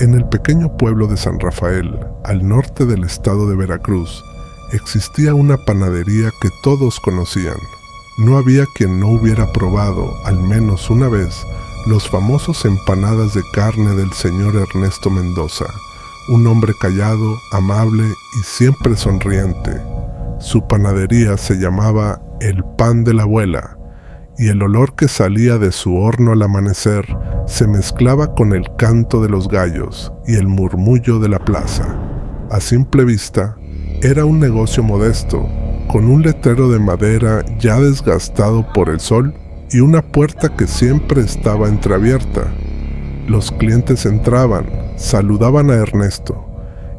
En el pequeño pueblo de San Rafael, al norte del estado de Veracruz, existía una panadería que todos conocían. No había quien no hubiera probado, al menos una vez, los famosos empanadas de carne del señor Ernesto Mendoza, un hombre callado, amable y siempre sonriente. Su panadería se llamaba El Pan de la Abuela, y el olor que salía de su horno al amanecer se mezclaba con el canto de los gallos y el murmullo de la plaza. A simple vista, era un negocio modesto, con un letrero de madera ya desgastado por el sol y una puerta que siempre estaba entreabierta. Los clientes entraban, saludaban a Ernesto,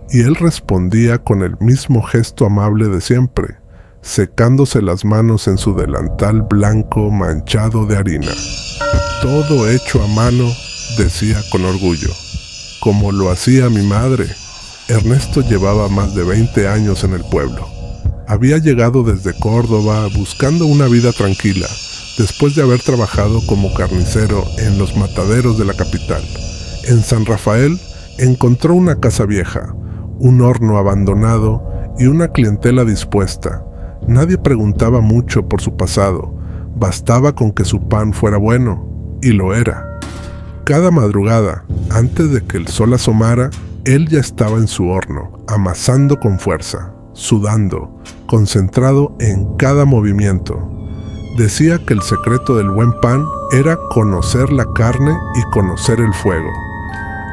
y él respondía con el mismo gesto amable de siempre, secándose las manos en su delantal blanco manchado de harina. Todo hecho a mano, decía con orgullo, como lo hacía mi madre. Ernesto llevaba más de 20 años en el pueblo. Había llegado desde Córdoba buscando una vida tranquila, después de haber trabajado como carnicero en los mataderos de la capital. En San Rafael encontró una casa vieja, un horno abandonado y una clientela dispuesta. Nadie preguntaba mucho por su pasado, bastaba con que su pan fuera bueno, y lo era. Cada madrugada, antes de que el sol asomara, él ya estaba en su horno, amasando con fuerza, sudando, concentrado en cada movimiento. Decía que el secreto del buen pan era conocer la carne y conocer el fuego.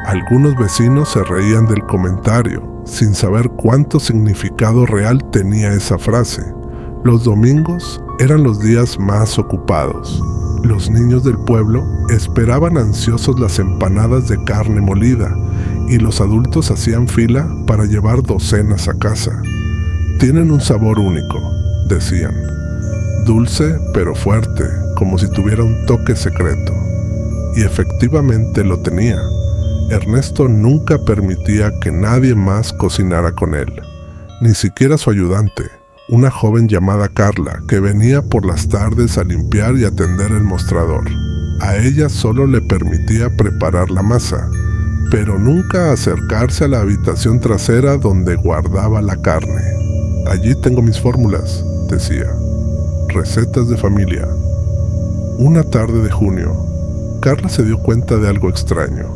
Algunos vecinos se reían del comentario, sin saber cuánto significado real tenía esa frase. Los domingos eran los días más ocupados. Los niños del pueblo esperaban ansiosos las empanadas de carne molida, y los adultos hacían fila para llevar docenas a casa. Tienen un sabor único, decían. Dulce pero fuerte, como si tuviera un toque secreto. Y efectivamente lo tenía. Ernesto nunca permitía que nadie más cocinara con él, ni siquiera su ayudante, una joven llamada Carla, que venía por las tardes a limpiar y atender el mostrador. A ella solo le permitía preparar la masa, pero nunca acercarse a la habitación trasera donde guardaba la carne. Allí tengo mis fórmulas, decía. Recetas de familia. Una tarde de junio, Carla se dio cuenta de algo extraño.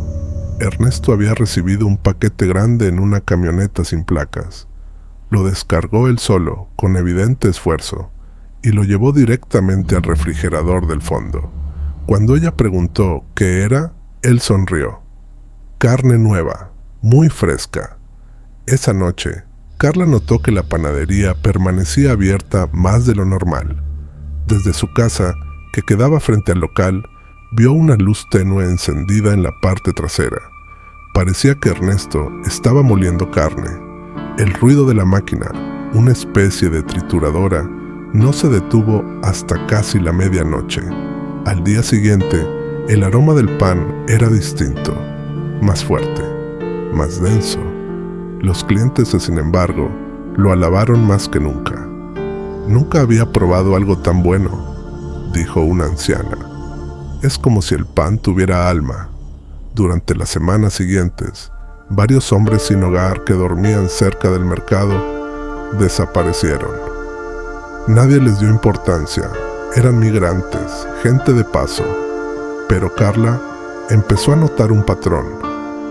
Ernesto había recibido un paquete grande en una camioneta sin placas. Lo descargó él solo, con evidente esfuerzo, y lo llevó directamente al refrigerador del fondo. Cuando ella preguntó qué era, él sonrió. Carne nueva, muy fresca. Esa noche, Carla notó que la panadería permanecía abierta más de lo normal. Desde su casa, que quedaba frente al local, vio una luz tenue encendida en la parte trasera. Parecía que Ernesto estaba moliendo carne. El ruido de la máquina, una especie de trituradora, no se detuvo hasta casi la medianoche. Al día siguiente, el aroma del pan era distinto, más fuerte, más denso. Los clientes, sin embargo, lo alabaron más que nunca. Nunca había probado algo tan bueno, dijo una anciana. Es como si el pan tuviera alma. Durante las semanas siguientes, varios hombres sin hogar que dormían cerca del mercado desaparecieron. Nadie les dio importancia, eran migrantes, gente de paso. Pero Carla empezó a notar un patrón.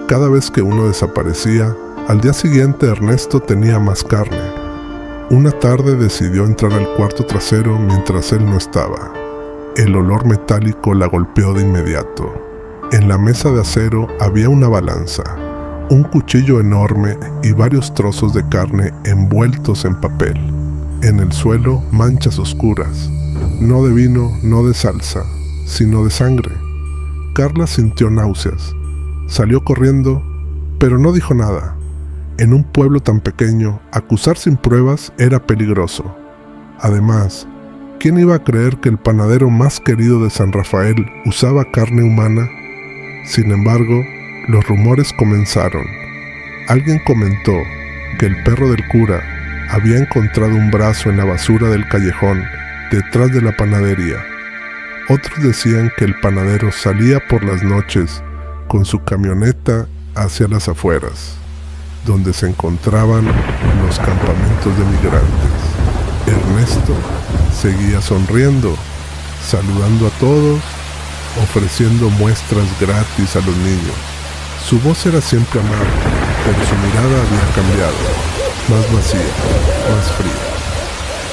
Cada vez que uno desaparecía, al día siguiente Ernesto tenía más carne. Una tarde decidió entrar al cuarto trasero mientras él no estaba. El olor metálico la golpeó de inmediato. En la mesa de acero había una balanza, un cuchillo enorme y varios trozos de carne envueltos en papel. En el suelo, manchas oscuras, no de vino, no de salsa, sino de sangre. Carla sintió náuseas. Salió corriendo, pero no dijo nada. En un pueblo tan pequeño, acusar sin pruebas era peligroso. Además, ¿quién iba a creer que el panadero más querido de San Rafael usaba carne humana? Sin embargo, los rumores comenzaron. Alguien comentó que el perro del cura había encontrado un brazo en la basura del callejón detrás de la panadería. Otros decían que el panadero salía por las noches con su camioneta hacia las afueras, donde se encontraban los campamentos de migrantes. Ernesto seguía sonriendo, saludando a todos, ofreciendo muestras gratis a los niños. Su voz era siempre amable, pero su mirada había cambiado, más vacía, más fría.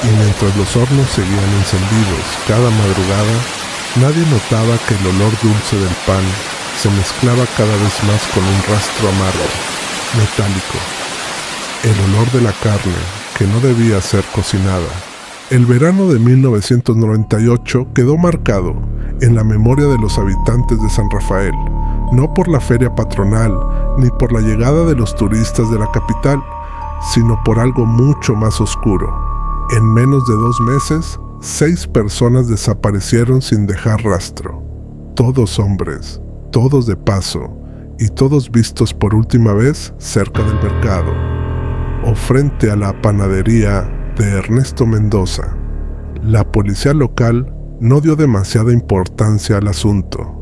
Y mientras los hornos seguían encendidos cada madrugada, nadie notaba que el olor dulce del pan se mezclaba cada vez más con un rastro amargo, metálico. El olor de la carne que no debía ser cocinada. El verano de 1998 quedó marcado en la memoria de los habitantes de San Rafael, no por la feria patronal ni por la llegada de los turistas de la capital, sino por algo mucho más oscuro. En menos de 2 meses, 6 personas desaparecieron sin dejar rastro. Todos hombres, todos de paso, y todos vistos por última vez cerca del mercado, o frente a la panadería de Ernesto Mendoza. La policía local no dio demasiada importancia al asunto.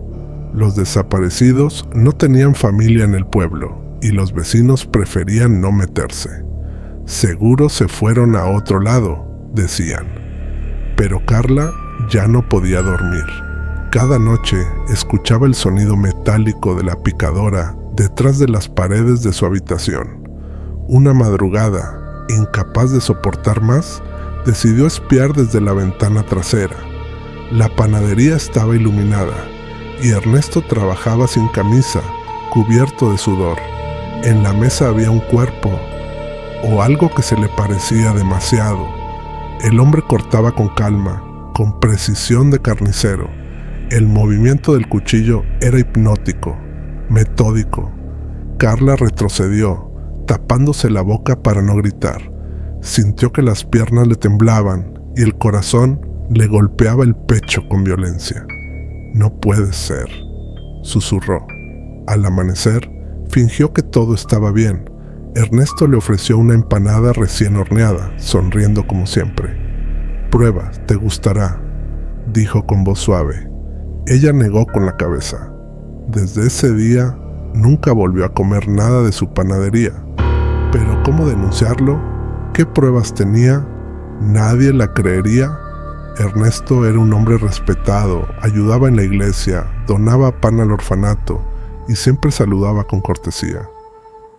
Los desaparecidos no tenían familia en el pueblo y los vecinos preferían no meterse. Seguro se fueron a otro lado, decían. Pero Carla ya no podía dormir. Cada noche escuchaba el sonido metálico de la picadora detrás de las paredes de su habitación. Una madrugada, incapaz de soportar más, decidió espiar desde la ventana trasera. La panadería estaba iluminada y Ernesto trabajaba sin camisa, cubierto de sudor. En la mesa había un cuerpo, o algo que se le parecía demasiado. El hombre cortaba con calma, con precisión de carnicero. El movimiento del cuchillo era hipnótico, metódico. Carla retrocedió, tapándose la boca para no gritar. Sintió que las piernas le temblaban y el corazón le golpeaba el pecho con violencia. «No puede ser», susurró. Al amanecer, fingió que todo estaba bien. Ernesto le ofreció una empanada recién horneada, sonriendo como siempre. «Prueba, te gustará», dijo con voz suave. Ella negó con la cabeza. Desde ese día, nunca volvió a comer nada de su panadería. Pero ¿cómo denunciarlo? ¿Qué pruebas tenía? ¿Nadie la creería? Ernesto era un hombre respetado, ayudaba en la iglesia, donaba pan al orfanato y siempre saludaba con cortesía.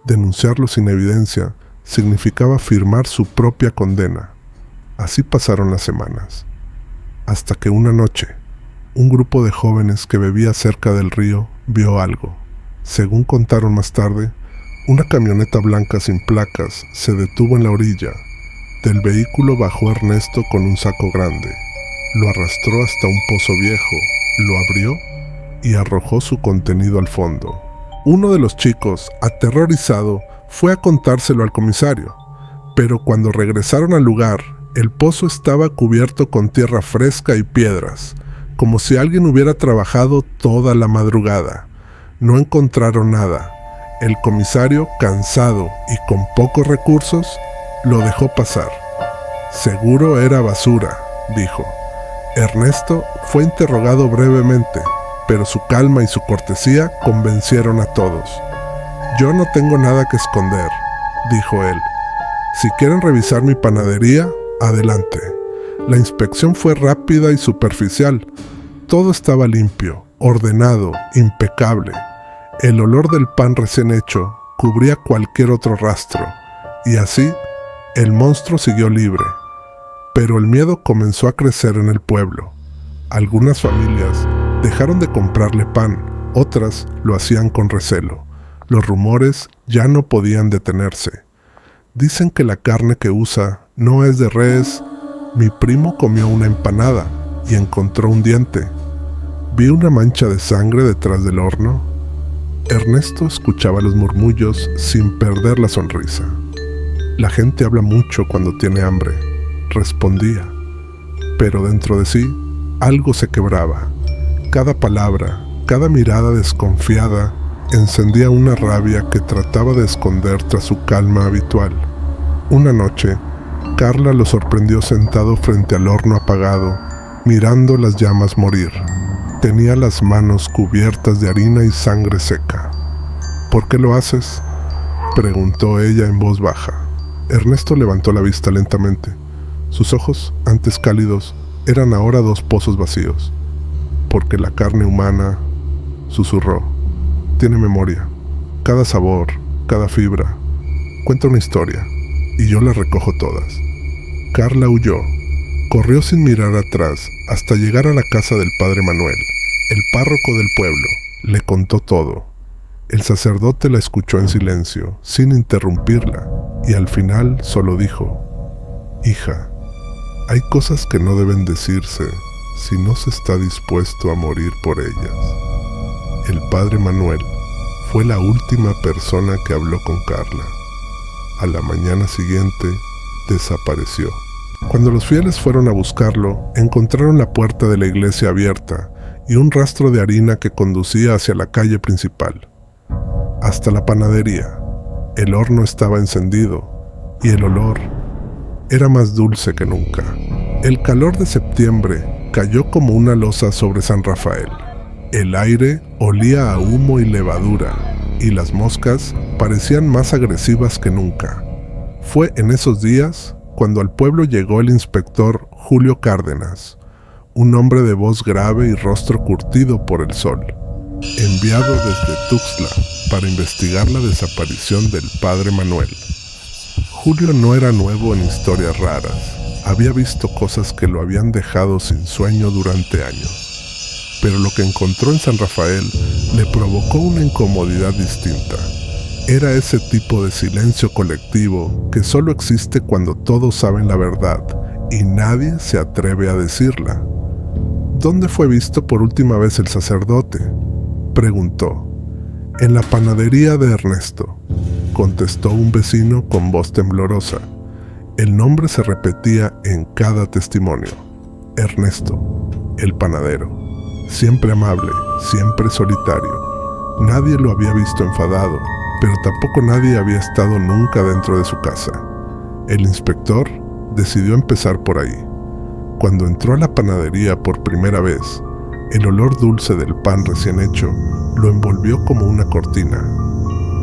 Denunciarlo sin evidencia significaba firmar su propia condena. Así pasaron las semanas, hasta que una noche, un grupo de jóvenes que bebía cerca del río vio algo. Según contaron más tarde, una camioneta blanca sin placas se detuvo en la orilla. Del vehículo bajó Ernesto con un saco grande. Lo arrastró hasta un pozo viejo, lo abrió y arrojó su contenido al fondo. Uno de los chicos, aterrorizado, fue a contárselo al comisario, pero cuando regresaron al lugar, el pozo estaba cubierto con tierra fresca y piedras, como si alguien hubiera trabajado toda la madrugada. No encontraron nada. El comisario, cansado y con pocos recursos, lo dejó pasar. «Seguro era basura», dijo. Ernesto fue interrogado brevemente, pero su calma y su cortesía convencieron a todos. «Yo no tengo nada que esconder», dijo él. «Si quieren revisar mi panadería, adelante». La inspección fue rápida y superficial. Todo estaba limpio, ordenado, impecable. El olor del pan recién hecho cubría cualquier otro rastro, y así el monstruo siguió libre. Pero el miedo comenzó a crecer en el pueblo. Algunas familias dejaron de comprarle pan, otras lo hacían con recelo. Los rumores ya no podían detenerse. «Dicen que la carne que usa no es de res. Mi primo comió una empanada y encontró un diente. Vi una mancha de sangre detrás del horno». Ernesto escuchaba los murmullos sin perder la sonrisa. «La gente habla mucho cuando tiene hambre», respondía. Pero dentro de sí, algo se quebraba. Cada palabra, cada mirada desconfiada, encendía una rabia que trataba de esconder tras su calma habitual. Una noche, Carla lo sorprendió sentado frente al horno apagado, mirando las llamas morir. Tenía las manos cubiertas de harina y sangre seca. ¿Por qué lo haces?, preguntó ella en voz baja. Ernesto levantó la vista lentamente. Sus ojos, antes cálidos, eran ahora dos pozos vacíos. Porque la carne humana, susurró, tiene memoria. Cada sabor, cada fibra, cuenta una historia, y yo la recojo todas. Carla huyó. Corrió sin mirar atrás hasta llegar a la casa del padre Manuel, el párroco del pueblo. Le contó todo. El sacerdote la escuchó en silencio, sin interrumpirla, y al final solo dijo, hija, hay cosas que no deben decirse si no se está dispuesto a morir por ellas. El padre Manuel fue la última persona que habló con Carla. A la mañana siguiente, desapareció. Cuando los fieles fueron a buscarlo, encontraron la puerta de la iglesia abierta y un rastro de harina que conducía hacia la calle principal. Hasta la panadería. El horno estaba encendido y el olor era más dulce que nunca. El calor de septiembre cayó como una losa sobre San Rafael. El aire olía a humo y levadura, y las moscas parecían más agresivas que nunca. Fue en esos días cuando al pueblo llegó el inspector Julio Cárdenas, un hombre de voz grave y rostro curtido por el sol, enviado desde Tuxtla para investigar la desaparición del padre Manuel. Julio no era nuevo en historias raras. Había visto cosas que lo habían dejado sin sueño durante años. Pero lo que encontró en San Rafael le provocó una incomodidad distinta. Era ese tipo de silencio colectivo que solo existe cuando todos saben la verdad y nadie se atreve a decirla. ¿Dónde fue visto por última vez el sacerdote?, preguntó. En la panadería de Ernesto, contestó un vecino con voz temblorosa. El nombre se repetía en cada testimonio. Ernesto, el panadero. Siempre amable, siempre solitario. Nadie lo había visto enfadado, pero tampoco nadie había estado nunca dentro de su casa. El inspector decidió empezar por ahí. Cuando entró a la panadería por primera vez, el olor dulce del pan recién hecho lo envolvió como una cortina.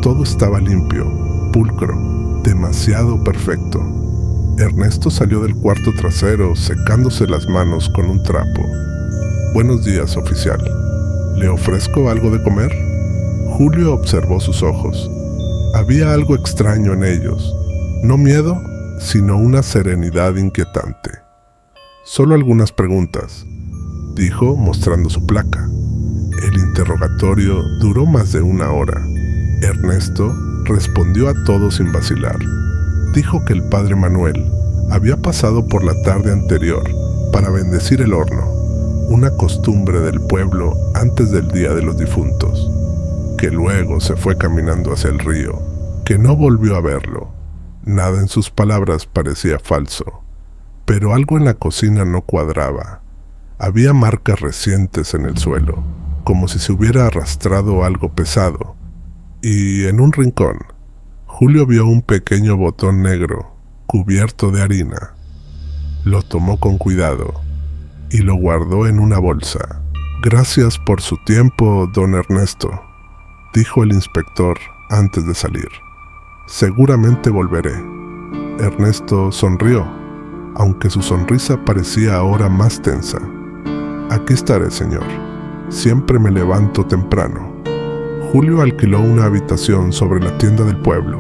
Todo estaba limpio, pulcro, demasiado perfecto. Ernesto salió del cuarto trasero secándose las manos con un trapo. Buenos días, oficial. ¿Le ofrezco algo de comer? Julio observó sus ojos. Había algo extraño en ellos. No miedo, sino una serenidad inquietante. Solo algunas preguntas, dijo mostrando su placa. El interrogatorio duró más de 1 hora. Ernesto respondió a todo sin vacilar. Dijo que el padre Manuel había pasado por la tarde anterior para bendecir el horno, una costumbre del pueblo antes del Día de los Difuntos, que luego se fue caminando hacia el río, que no volvió a verlo. Nada en sus palabras parecía falso, pero algo en la cocina no cuadraba. Había marcas recientes en el suelo, como si se hubiera arrastrado algo pesado, y en un rincón, Julio vio un pequeño botón negro, cubierto de harina. Lo tomó con cuidado y lo guardó en una bolsa. Gracias por su tiempo, don Ernesto, dijo el inspector antes de salir. Seguramente volveré. Ernesto sonrió, aunque su sonrisa parecía ahora más tensa. Aquí estaré, señor. Siempre me levanto temprano. Julio alquiló una habitación sobre la tienda del pueblo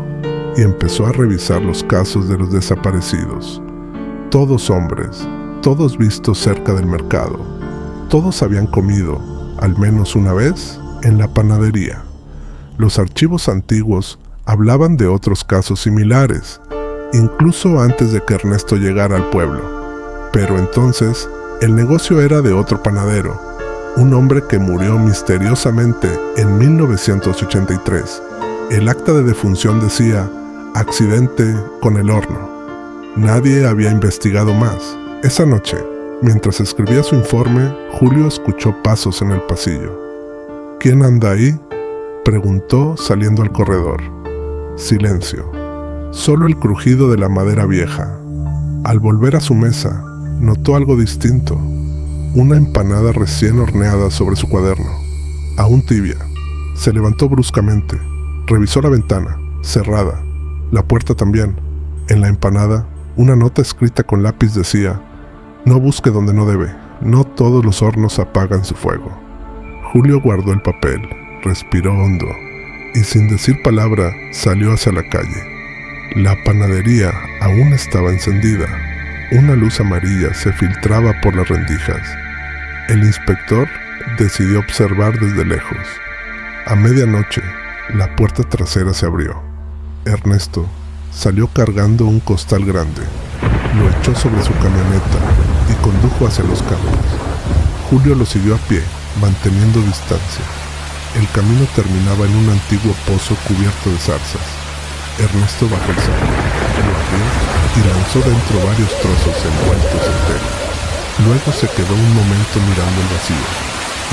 y empezó a revisar los casos de los desaparecidos. Todos hombres, todos vistos cerca del mercado. Todos habían comido, al menos una vez, en la panadería. Los archivos antiguos hablaban de otros casos similares, incluso antes de que Ernesto llegara al pueblo. Pero entonces, el negocio era de otro panadero, un hombre que murió misteriosamente en 1983. El acta de defunción decía, accidente con el horno. Nadie había investigado más. Esa noche, mientras escribía su informe, Julio escuchó pasos en el pasillo. ¿Quién anda ahí?, preguntó saliendo al corredor. Silencio. Solo el crujido de la madera vieja. Al volver a su mesa, notó algo distinto. Una empanada recién horneada sobre su cuaderno, aún tibia. Se levantó bruscamente, Revisó la ventana, cerrada, la puerta también. En la empanada, una nota escrita con lápiz decía: no busque donde no debe, no todos los hornos apagan su fuego. Julio guardó el papel, respiró hondo y sin decir palabra salió hacia la calle. La panadería aún estaba encendida. Una luz amarilla se filtraba por las rendijas. El inspector decidió observar desde lejos. A medianoche, la puerta trasera se abrió. Ernesto salió cargando un costal grande, lo echó sobre su camioneta y condujo hacia los campos. Julio lo siguió a pie, manteniendo distancia. El camino terminaba en un antiguo pozo cubierto de zarzas. Ernesto bajó el saco, lo abrió y lanzó dentro varios trozos envueltos en tela. Luego se quedó un momento mirando el vacío,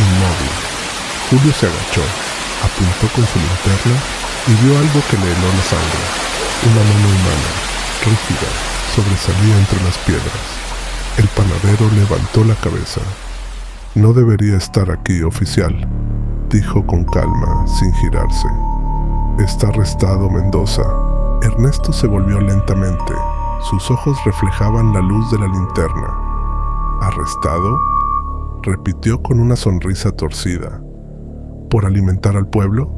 inmóvil. Julio se agachó, apuntó con su linterna y vio algo que le heló la sangre. Una mano humana, rígida, sobresalía entre las piedras. El panadero levantó la cabeza. No debería estar aquí, oficial, dijo con calma, sin girarse. Está arrestado, Mendoza. Ernesto se volvió lentamente. Sus ojos reflejaban la luz de la linterna. ¿Arrestado?, repitió con una sonrisa torcida. ¿Por alimentar al pueblo?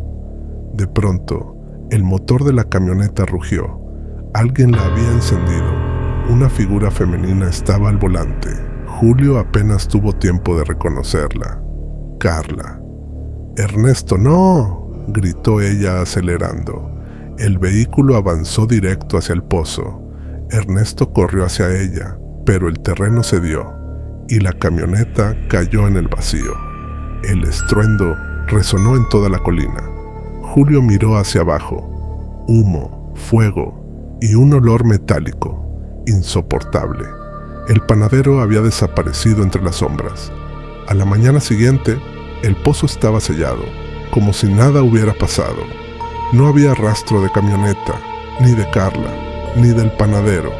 De pronto, el motor de la camioneta rugió. Alguien la había encendido. Una figura femenina estaba al volante. Julio apenas tuvo tiempo de reconocerla. Carla. «Ernesto, no», gritó ella acelerando. El vehículo avanzó directo hacia el pozo. Ernesto corrió hacia ella, pero el terreno cedió y la camioneta cayó en el vacío. El estruendo resonó en toda la colina. Julio miró hacia abajo. Humo, fuego y un olor metálico, insoportable. El panadero había desaparecido entre las sombras. A la mañana siguiente, el pozo estaba sellado, como si nada hubiera pasado. No había rastro de camioneta, ni de Carla, ni del panadero.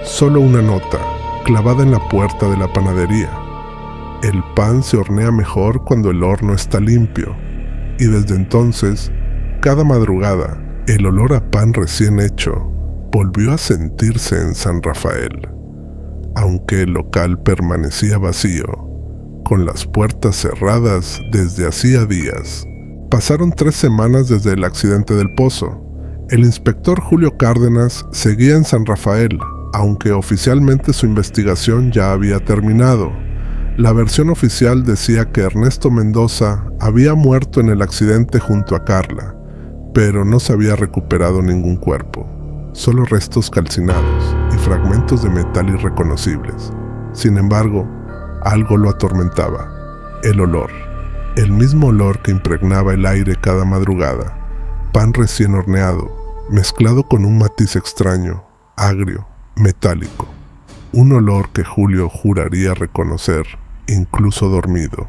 Solo una nota, clavada en la puerta de la panadería. El pan se hornea mejor cuando el horno está limpio. Y desde entonces, cada madrugada, el olor a pan recién hecho volvió a sentirse en San Rafael. Aunque el local permanecía vacío, con las puertas cerradas desde hacía días. Pasaron 3 semanas desde el accidente del pozo. El inspector Julio Cárdenas seguía en San Rafael, aunque oficialmente su investigación ya había terminado. La versión oficial decía que Ernesto Mendoza había muerto en el accidente junto a Carla, pero no se había recuperado ningún cuerpo, solo restos calcinados y fragmentos de metal irreconocibles. Sin embargo, algo lo atormentaba: el olor. El mismo olor que impregnaba el aire cada madrugada. Pan recién horneado, mezclado con un matiz extraño, agrio, metálico. Un olor que Julio juraría reconocer, incluso dormido.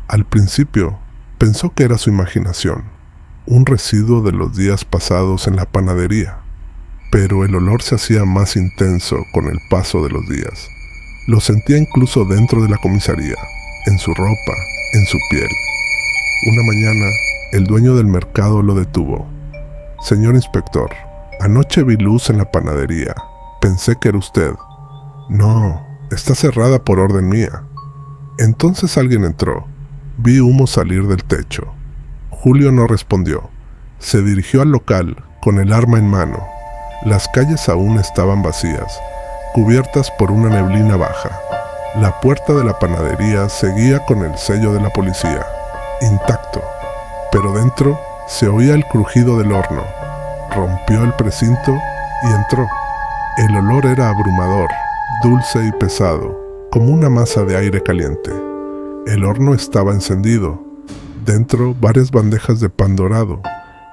Al principio, pensó que era su imaginación, un residuo de los días pasados en la panadería. Pero el olor se hacía más intenso con el paso de los días. Lo sentía incluso dentro de la comisaría, en su ropa, en su piel. Una mañana, el dueño del mercado lo detuvo. «Señor inspector, anoche vi luz en la panadería. Pensé que era usted». «No, está cerrada por orden mía». Entonces alguien entró. Vi humo salir del techo. Julio no respondió. Se dirigió al local, con el arma en mano. Las calles aún estaban vacías, cubiertas por una neblina baja. La puerta de la panadería seguía con el sello de la policía, intacto, pero dentro se oía el crujido del horno. Rompió el precinto y entró. El olor era abrumador, dulce y pesado, como una masa de aire caliente. El horno estaba encendido, dentro varias bandejas de pan dorado,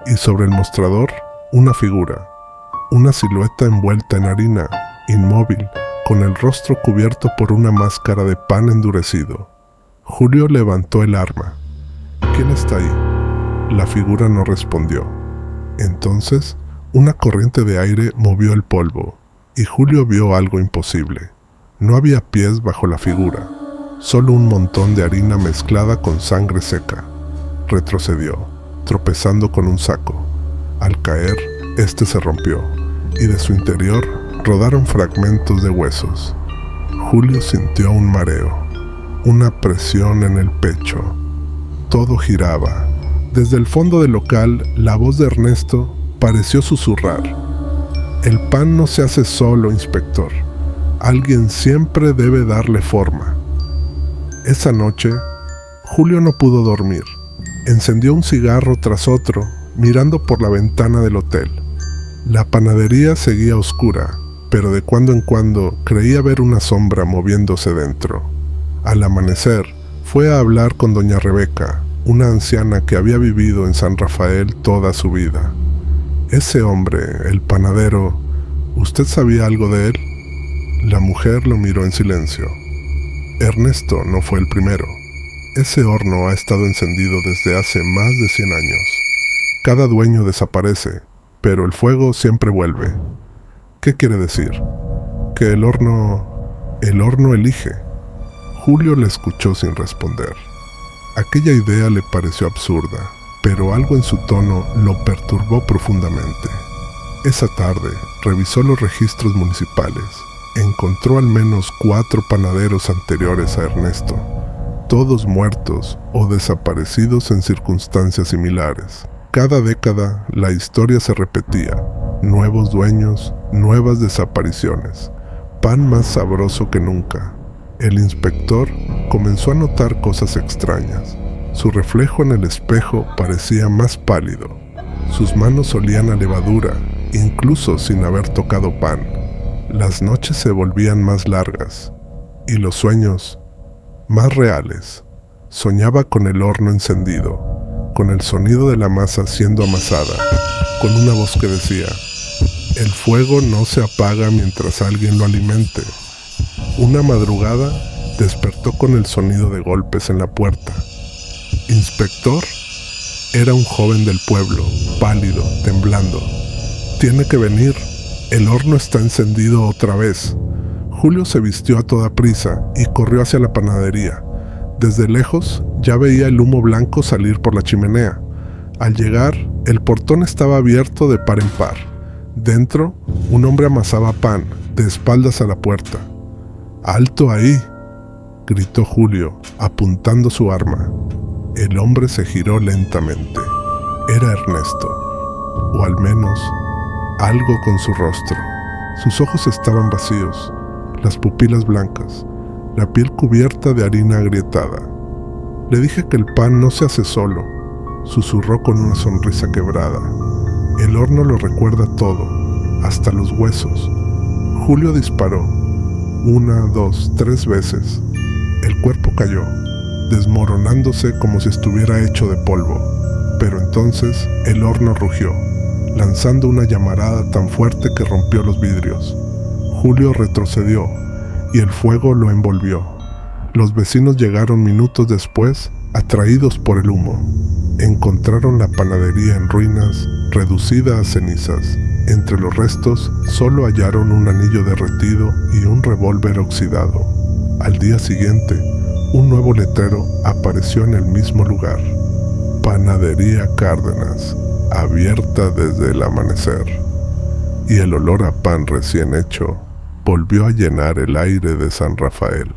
y sobre el mostrador una figura, una silueta envuelta en harina, inmóvil, con el rostro cubierto por una máscara de pan endurecido. Julio levantó el arma. «¿Quién está ahí?». La figura no respondió. Entonces, una corriente de aire movió el polvo, y Julio vio algo imposible. No había pies bajo la figura, solo un montón de harina mezclada con sangre seca. Retrocedió, tropezando con un saco. Al caer, este se rompió, y de su interior rodaron fragmentos de huesos. Julio sintió un mareo, una presión en el pecho. Todo giraba. Desde el fondo del local, la voz de Ernesto pareció susurrar: «El pan no se hace solo, inspector. Alguien siempre debe darle forma». Esa noche, Julio no pudo dormir. Encendió un cigarro tras otro, mirando por la ventana del hotel. La panadería seguía oscura, pero de cuando en cuando creía ver una sombra moviéndose dentro. Al amanecer, fue a hablar con doña Rebeca, una anciana que había vivido en San Rafael toda su vida. Ese hombre, el panadero, ¿usted sabía algo de él? La mujer lo miró en silencio. Ernesto no fue el primero. Ese horno ha estado encendido desde hace más de 100 años. Cada dueño desaparece, pero el fuego siempre vuelve. ¿Qué quiere decir? Que el horno elige. Julio le escuchó sin responder. Aquella idea le pareció absurda, pero algo en su tono lo perturbó profundamente. Esa tarde revisó los registros municipales. Encontró al menos 4 panaderos anteriores a Ernesto, todos muertos o desaparecidos en circunstancias similares. Cada década la historia se repetía: nuevos dueños, nuevas desapariciones, pan más sabroso que nunca. El inspector comenzó a notar cosas extrañas. Su reflejo en el espejo parecía más pálido. Sus manos olían a levadura, incluso sin haber tocado pan. Las noches se volvían más largas y los sueños más reales. Soñaba con el horno encendido, con el sonido de la masa siendo amasada, con una voz que decía: «El fuego no se apaga mientras alguien lo alimente». Una madrugada despertó con el sonido de golpes en la puerta. «¿Inspector?». Era un joven del pueblo, pálido, temblando. «Tiene que venir. El horno está encendido otra vez». Julio se vistió a toda prisa y corrió hacia la panadería. Desde lejos ya veía el humo blanco salir por la chimenea. Al llegar, el portón estaba abierto de par en par. Dentro, un hombre amasaba pan, de espaldas a la puerta. «¡Alto ahí!», gritó Julio, apuntando su arma. El hombre se giró lentamente. Era Ernesto, o al menos algo con su rostro. Sus ojos estaban vacíos, las pupilas blancas, la piel cubierta de harina agrietada. «Le dije que el pan no se hace solo», susurró con una sonrisa quebrada. «El horno lo recuerda todo, hasta los huesos». Julio disparó. 1, 2, 3 veces. El cuerpo cayó, desmoronándose como si estuviera hecho de polvo. Pero entonces el horno rugió, lanzando una llamarada tan fuerte que rompió los vidrios. Julio retrocedió y el fuego lo envolvió. Los vecinos llegaron minutos después, atraídos por el humo. Encontraron la panadería en ruinas, reducida a cenizas. Entre los restos solo hallaron un anillo derretido y un revólver oxidado. Al día siguiente, un nuevo letrero apareció en el mismo lugar: Panadería Cárdenas, abierta desde el amanecer. Y el olor a pan recién hecho volvió a llenar el aire de San Rafael.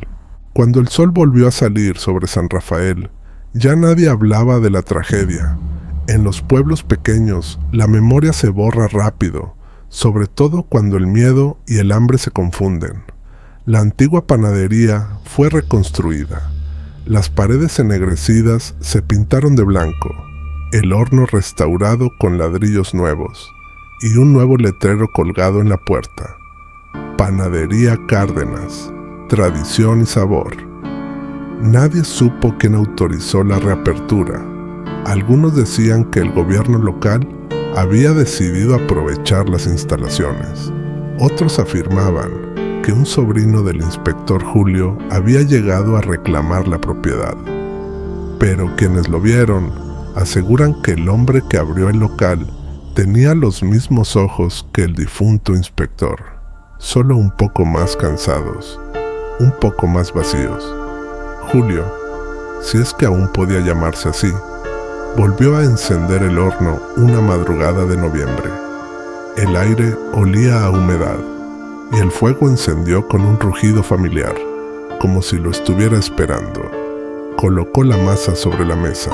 Cuando el sol volvió a salir sobre San Rafael, ya nadie hablaba de la tragedia. En los pueblos pequeños, la memoria se borra rápido, sobre todo cuando el miedo y el hambre se confunden. La antigua panadería fue reconstruida. Las paredes ennegrecidas se pintaron de blanco, el horno restaurado con ladrillos nuevos, y un nuevo letrero colgado en la puerta: Panadería Cárdenas, tradición y sabor. Nadie supo quién autorizó la reapertura. Algunos decían que el gobierno local había decidido aprovechar las instalaciones. Otros afirmaban que un sobrino del inspector Julio había llegado a reclamar la propiedad. Pero quienes lo vieron aseguran que el hombre que abrió el local tenía los mismos ojos que el difunto inspector, solo un poco más cansados, un poco más vacíos. Julio, si es que aún podía llamarse así, volvió a encender el horno una madrugada de noviembre. El aire olía a humedad y el fuego encendió con un rugido familiar, como si lo estuviera esperando. Colocó la masa sobre la mesa,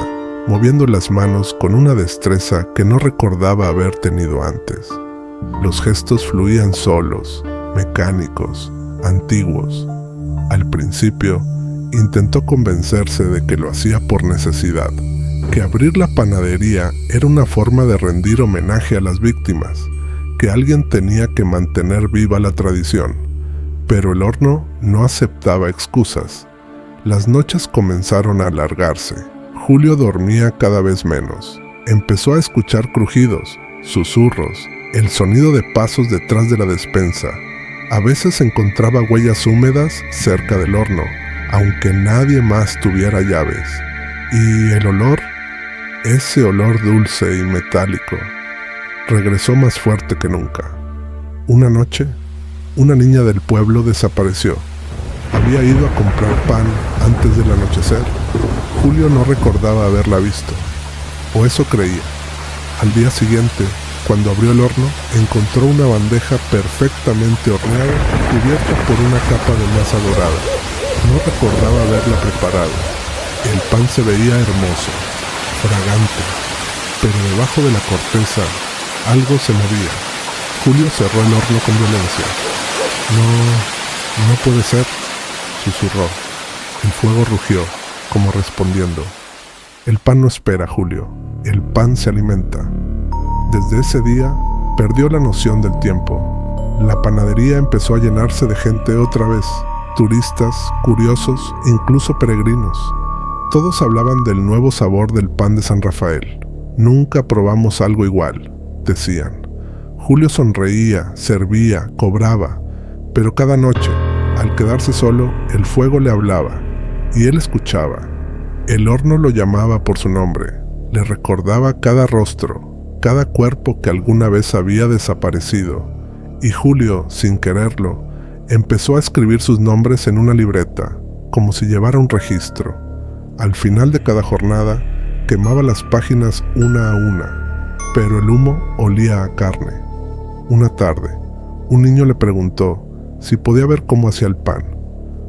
moviendo las manos con una destreza que no recordaba haber tenido antes. Los gestos fluían solos, mecánicos, antiguos. Al principio, intentó convencerse de que lo hacía por necesidad, que abrir la panadería era una forma de rendir homenaje a las víctimas, que alguien tenía que mantener viva la tradición. Pero el horno no aceptaba excusas. Las noches comenzaron a alargarse. Julio dormía cada vez menos. Empezó a escuchar crujidos, susurros, el sonido de pasos detrás de la despensa. A veces encontraba huellas húmedas cerca del horno, aunque nadie más tuviera llaves. Y el olor, ese olor dulce y metálico, regresó más fuerte que nunca. Una noche, una niña del pueblo desapareció. Había ido a comprar pan antes del anochecer. Julio no recordaba haberla visto, o eso creía. Al día siguiente, cuando abrió el horno, encontró una bandeja perfectamente horneada, cubierta por una capa de masa dorada. No recordaba haberla preparado. El pan se veía hermoso, fragante, pero debajo de la corteza algo se movía. Julio cerró el horno con violencia. No puede ser, susurró. El fuego rugió, como respondiendo. El pan no espera, Julio. El pan se alimenta. Desde ese día, perdió la noción del tiempo. La panadería empezó a llenarse de gente otra vez. Turistas, curiosos, incluso peregrinos. Todos hablaban del nuevo sabor del pan de San Rafael. Nunca probamos algo igual, decían. Julio sonreía, servía, cobraba, pero cada noche, al quedarse solo, el fuego le hablaba, y él escuchaba. El horno lo llamaba por su nombre, le recordaba cada rostro, cada cuerpo que alguna vez había desaparecido, y Julio, sin quererlo, empezó a escribir sus nombres en una libreta, como si llevara un registro. Al final de cada jornada, quemaba las páginas una a una, pero el humo olía a carne. Una tarde, un niño le preguntó si podía ver cómo hacía el pan.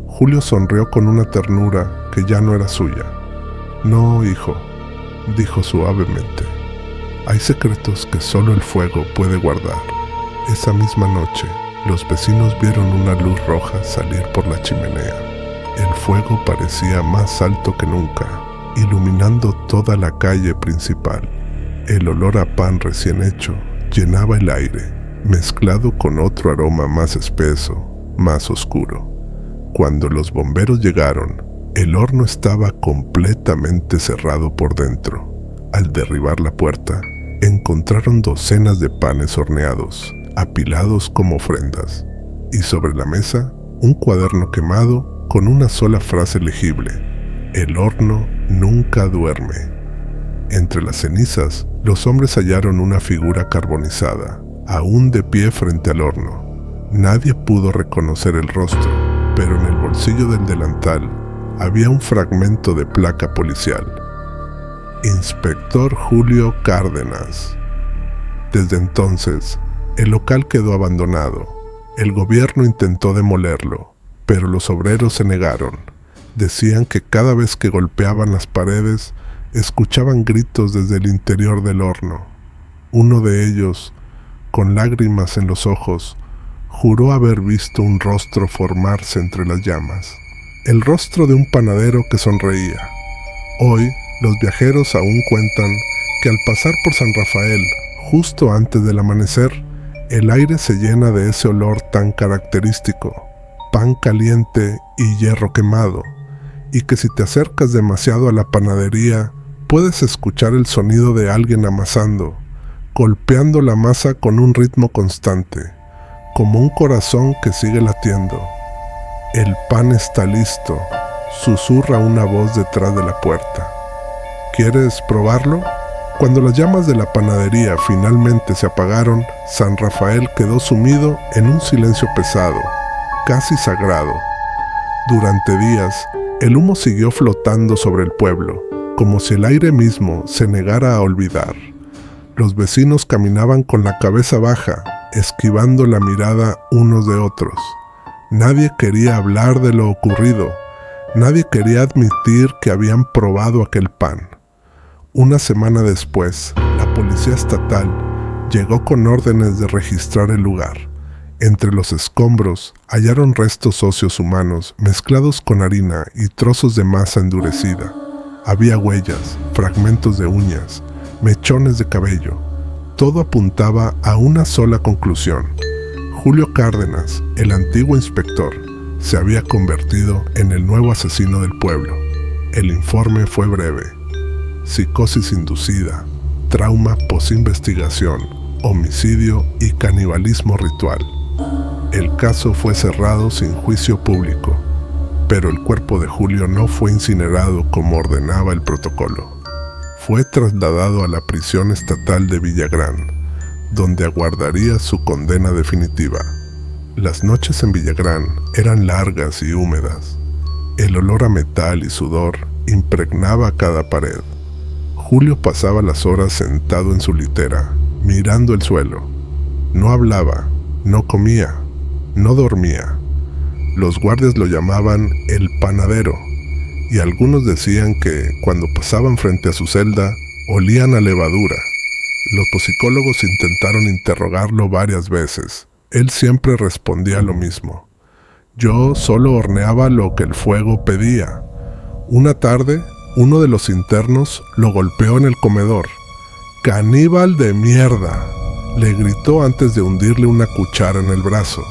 Julio sonrió con una ternura que ya no era suya. No, hijo, dijo suavemente. Hay secretos que solo el fuego puede guardar. Esa misma noche, los vecinos vieron una luz roja salir por la chimenea. El fuego parecía más alto que nunca, iluminando toda la calle principal. El olor a pan recién hecho llenaba el aire, mezclado con otro aroma más espeso, más oscuro. Cuando los bomberos llegaron, el horno estaba completamente cerrado por dentro. Al derribar la puerta, encontraron docenas de panes horneados, apilados como ofrendas, y sobre la mesa, un cuaderno quemado con una sola frase legible: el horno nunca duerme. Entre las cenizas, los hombres hallaron una figura carbonizada, aún de pie frente al horno. Nadie pudo reconocer el rostro, pero en el bolsillo del delantal había un fragmento de placa policial. Inspector Julio Cárdenas. Desde entonces, el local quedó abandonado. El gobierno intentó demolerlo, pero los obreros se negaron. Decían que cada vez que golpeaban las paredes, escuchaban gritos desde el interior del horno. Uno de ellos, con lágrimas en los ojos, juró haber visto un rostro formarse entre las llamas. El rostro de un panadero que sonreía. Hoy, los viajeros aún cuentan que al pasar por San Rafael, justo antes del amanecer, el aire se llena de ese olor tan característico, pan caliente y hierro quemado, y que si te acercas demasiado a la panadería, puedes escuchar el sonido de alguien amasando, golpeando la masa con un ritmo constante, como un corazón que sigue latiendo. El pan está listo, susurra una voz detrás de la puerta. ¿Quieres probarlo? Cuando las llamas de la panadería finalmente se apagaron, San Rafael quedó sumido en un silencio pesado, casi sagrado. Durante días, el humo siguió flotando sobre el pueblo, como si el aire mismo se negara a olvidar. Los vecinos caminaban con la cabeza baja, esquivando la mirada unos de otros. Nadie quería hablar de lo ocurrido. Nadie quería admitir que habían probado aquel pan. Una semana después, la policía estatal llegó con órdenes de registrar el lugar. Entre los escombros hallaron restos óseos humanos mezclados con harina y trozos de masa endurecida. Había huellas, fragmentos de uñas, mechones de cabello. Todo apuntaba a una sola conclusión. Julio Cárdenas, el antiguo inspector, se había convertido en el nuevo asesino del pueblo. El informe fue breve: psicosis inducida, trauma posinvestigación, homicidio y canibalismo ritual. El caso fue cerrado sin juicio público, pero el cuerpo de Julio no fue incinerado como ordenaba el protocolo. Fue trasladado a la prisión estatal de Villagrán, donde aguardaría su condena definitiva. Las noches en Villagrán eran largas y húmedas. El olor a metal y sudor impregnaba cada pared. Julio pasaba las horas sentado en su litera, mirando el suelo. No hablaba, no comía, no dormía. Los guardias lo llamaban el panadero, y algunos decían que cuando pasaban frente a su celda olían a levadura. Los toxicólogos intentaron interrogarlo varias veces. Él siempre respondía lo mismo: yo solo horneaba lo que el fuego pedía. Una tarde, uno de los internos lo golpeó en el comedor. «¡Caníbal de mierda!», le gritó antes de hundirle una cuchara en el brazo.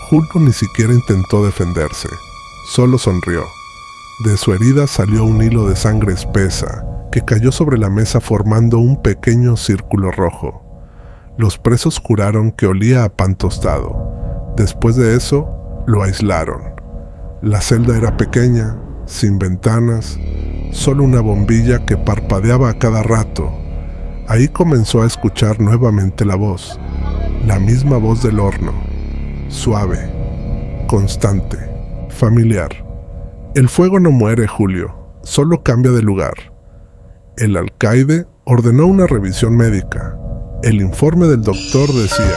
Julio ni siquiera intentó defenderse, solo sonrió. De su herida salió un hilo de sangre espesa que cayó sobre la mesa formando un pequeño círculo rojo. Los presos juraron que olía a pan tostado. Después de eso, lo aislaron. La celda era pequeña, sin ventanas, solo una bombilla que parpadeaba a cada rato. Ahí comenzó a escuchar nuevamente la voz, la misma voz del horno, suave, constante, familiar. El fuego no muere, Julio, solo cambia de lugar. El alcaide ordenó una revisión médica. El informe del doctor decía: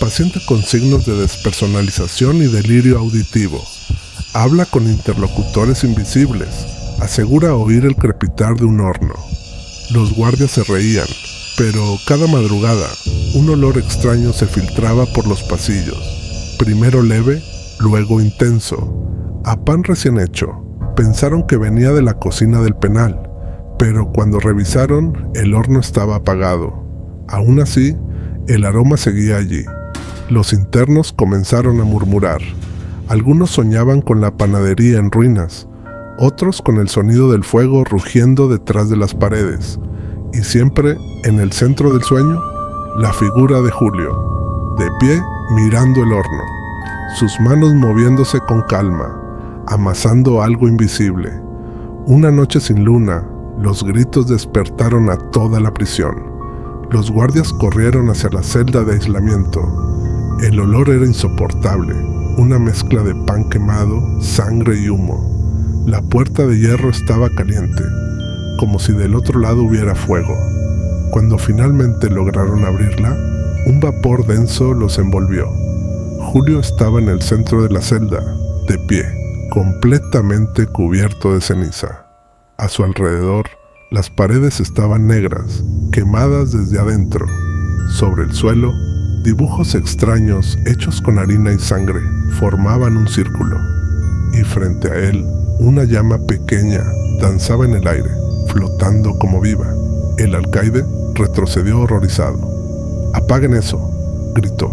paciente con signos de despersonalización y delirio auditivo. Habla con interlocutores invisibles. Asegura oír el crepitar de un horno. Los guardias se reían, pero cada madrugada un olor extraño se filtraba por los pasillos. Primero leve, luego intenso. A pan recién hecho. Pensaron que venía de la cocina del penal, pero cuando revisaron, el horno estaba apagado. Aún así, el aroma seguía allí. Los internos comenzaron a murmurar. Algunos soñaban con la panadería en ruinas, otros con el sonido del fuego rugiendo detrás de las paredes, y siempre, en el centro del sueño, la figura de Julio, de pie mirando el horno, sus manos moviéndose con calma, amasando algo invisible. Una noche sin luna, los gritos despertaron a toda la prisión. Los guardias corrieron hacia la celda de aislamiento. El olor era insoportable, una mezcla de pan quemado, sangre y humo. La puerta de hierro estaba caliente, como si del otro lado hubiera fuego. Cuando finalmente lograron abrirla, un vapor denso los envolvió. Julio estaba en el centro de la celda, de pie, completamente cubierto de ceniza. A su alrededor, las paredes estaban negras, quemadas desde adentro. Sobre el suelo, dibujos extraños hechos con harina y sangre formaban un círculo. Y frente a él, una llama pequeña danzaba en el aire, flotando como viva. El alcaide retrocedió horrorizado. «¡Apaguen eso!», gritó.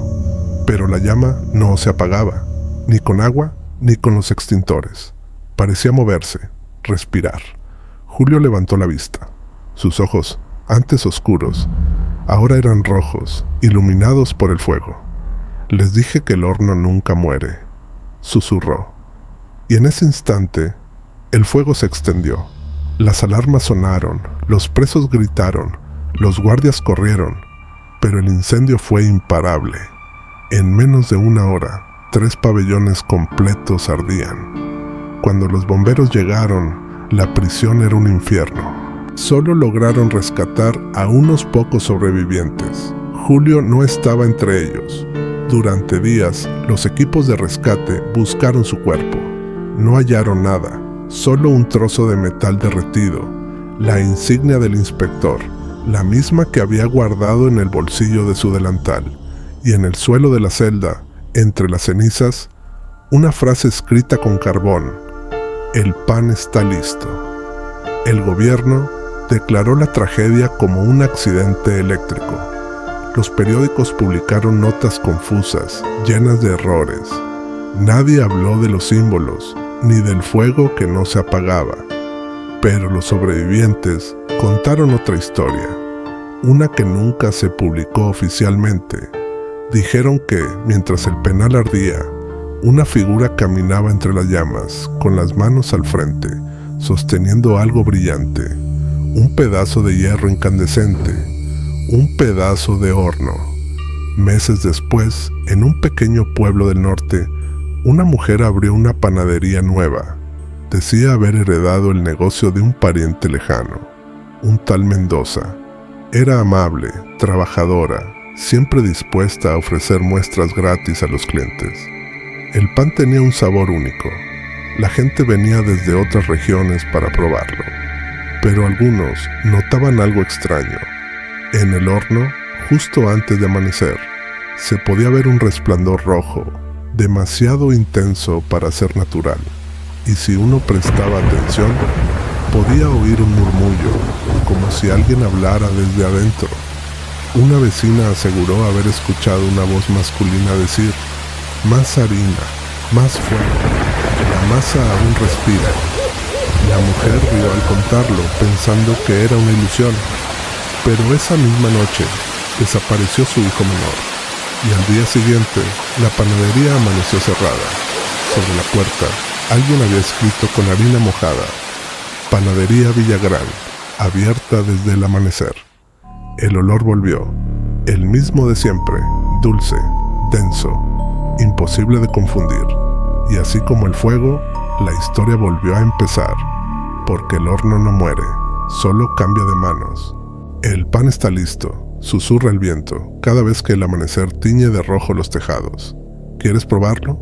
Pero la llama no se apagaba, ni con agua ni con los extintores. Parecía moverse, respirar. Julio levantó la vista. Sus ojos, antes oscuros, ahora eran rojos, iluminados por el fuego. «Les dije que el horno nunca muere», susurró. Y en ese instante, el fuego se extendió. Las alarmas sonaron, los presos gritaron, los guardias corrieron, pero el incendio fue imparable. En menos de una hora, 3 pabellones completos ardían. Cuando los bomberos llegaron, La prisión era un infierno. Solo lograron rescatar a unos pocos sobrevivientes. Julio no estaba entre ellos. Durante días, los equipos de rescate buscaron su cuerpo. No hallaron nada, solo un trozo de metal derretido, la insignia del inspector, la misma que había guardado en el bolsillo de su delantal, y en el suelo de la celda, entre las cenizas, una frase escrita con carbón: "El pan está listo". El gobierno declaró la tragedia como un accidente eléctrico. Los periódicos publicaron notas confusas, llenas de errores. Nadie habló de los símbolos, ni del fuego que no se apagaba. Pero los sobrevivientes contaron otra historia, una que nunca se publicó oficialmente. Dijeron que, mientras el penal ardía, una figura caminaba entre las llamas, con las manos al frente, sosteniendo algo brillante, un pedazo de hierro incandescente, un pedazo de horno. Meses después, en un pequeño pueblo del norte, una mujer abrió una panadería nueva. Decía haber heredado el negocio de un pariente lejano, un tal Mendoza. Era amable, trabajadora, siempre dispuesta a ofrecer muestras gratis a los clientes. El pan tenía un sabor único. La gente venía desde otras regiones para probarlo, pero algunos notaban algo extraño. En el horno, justo antes de amanecer, se podía ver un resplandor rojo, demasiado intenso para ser natural, y si uno prestaba atención, podía oír un murmullo, como si alguien hablara desde adentro. Una vecina aseguró haber escuchado una voz masculina decir: "Más harina, más fuego, la masa aún respira". La mujer rió al contarlo, pensando que era una ilusión. Pero esa misma noche desapareció su hijo menor, y al día siguiente la panadería amaneció cerrada. Sobre la puerta alguien había escrito con harina mojada: "Panadería Villagrán, abierta desde el amanecer". El olor volvió, el mismo de siempre, dulce, denso, imposible de confundir. Y así como el fuego, la historia volvió a empezar, porque el horno no muere, solo cambia de manos. El pan está listo, susurra el viento cada vez que el amanecer tiñe de rojo los tejados. ¿Quieres probarlo?